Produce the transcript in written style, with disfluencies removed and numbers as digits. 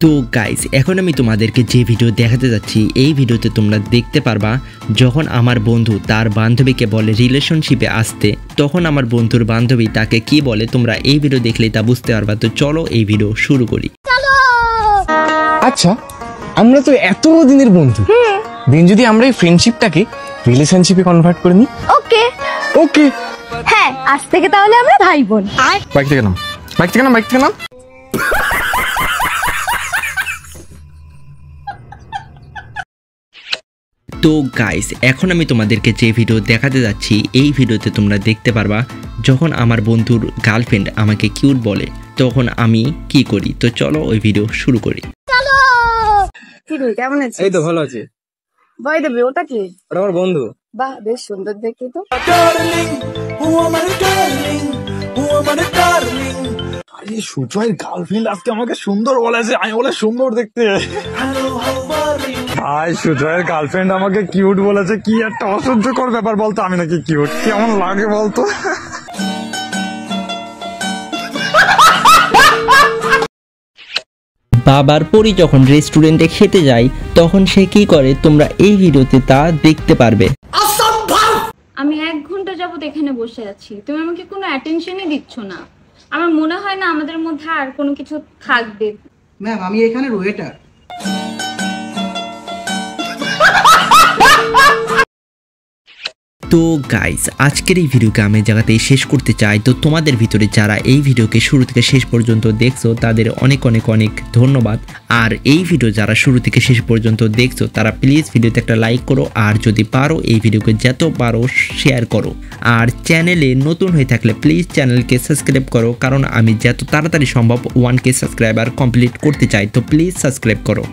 তো গাইস এখন আমি তোমাদেরকে যে ভিডিও দেখাতে যাচ্ছি এই ভিডিওতে তোমরা দেখতে পারবা যখন আমার বন্ধু তার বান্ধবীকে বলে রিলেশনশিপে আসতে তখন আমার বন্ধুর বান্ধবী তাকে কি বলে তোমরা এই ভিডিও দেখলেই তা বুঝতে পারবা। তো চলো এই ভিডিও শুরু করি। আচ্ছা আমরা তো এত দিনের বন্ধু, দিন যদি আমরা এই ফ্রেন্ডশিপটাকে রিলেশনশিপে কনভার্ট করে নিই। ওকে ওকে হ্যাঁ, আজ থেকে তাহলে আমরা ভাই বোন। বাইক থেকে নাম, বাইক থেকে নাম, বাইক থেকে নাম। তো গাইস এখন আমি তোমাদেরকে যে ভিডিও দেখাতে যাচ্ছি এই ভিডিওতে তোমরা দেখতে পারবা যখন আমার বন্ধুর গার্লফ্রেন্ড আমাকে কিউট বলে তখন আমি কি করি। তো চলো ওই ভিডিও শুরু করি। কেমন আছিস? এই তো ভালো আছি। ভাই দেবে ওটা কি? ওটা আমার বন্ধু। বাহ বেশ সুন্দর দেখতে তো। আরে সুজয়ের গার্লফ্রেন্ড আজকে আমাকে সুন্দর বলেছে, আমি বলে সুন্দর দেখতে। ভাই সুজয়ের গার্লফ্রেন্ড আমাকে কিউট বলেছে, কি একটা অসহ্যকর ব্যাপার বলতো। আমি নাকি কিউট, কেমন লাগে বলতো। বাবার পরি যখন রেস্টুরেন্টে খেতে যায় তখন সে কি করে তোমরা এই ভিডিওতে তা দেখতে পারবে। আমি 1 ঘন্টা যাবত এখানে বসে আছি, তুমি আমাকে কোনো অ্যাটেনশনই দিচ্ছ না। আমার মনে হয় না আমাদের মধ্যে আর কোনো কিছু থাকবে। ম্যাম আমি এখানে ওয়েটার। তো গাইস আজকের এই ভিডিওকে আমি জায়গাতেই শেষ করতে চাই। তো তোমাদের ভিতরে যারা এই ভিডিওকে শুরু থেকে শেষ পর্যন্ত দেখছো তাদের অনেক অনেক অনেক ধন্যবাদ। আর এই ভিডিও যারা শুরু থেকে শেষ পর্যন্ত দেখছো তারা প্লিজ ভিডিওতে একটা লাইক করো, আর যদি পারো এই ভিডিওকে যত পারো শেয়ার করো। আর চ্যানেলে নতুন হয়ে থাকলে প্লিজ চ্যানেলকে সাবস্ক্রাইব করো, কারণ আমি যত তাড়াতাড়ি সম্ভব 1K সাবস্ক্রাইবার কমপ্লিট করতে চাই। তো প্লিজ সাবস্ক্রাইব করো।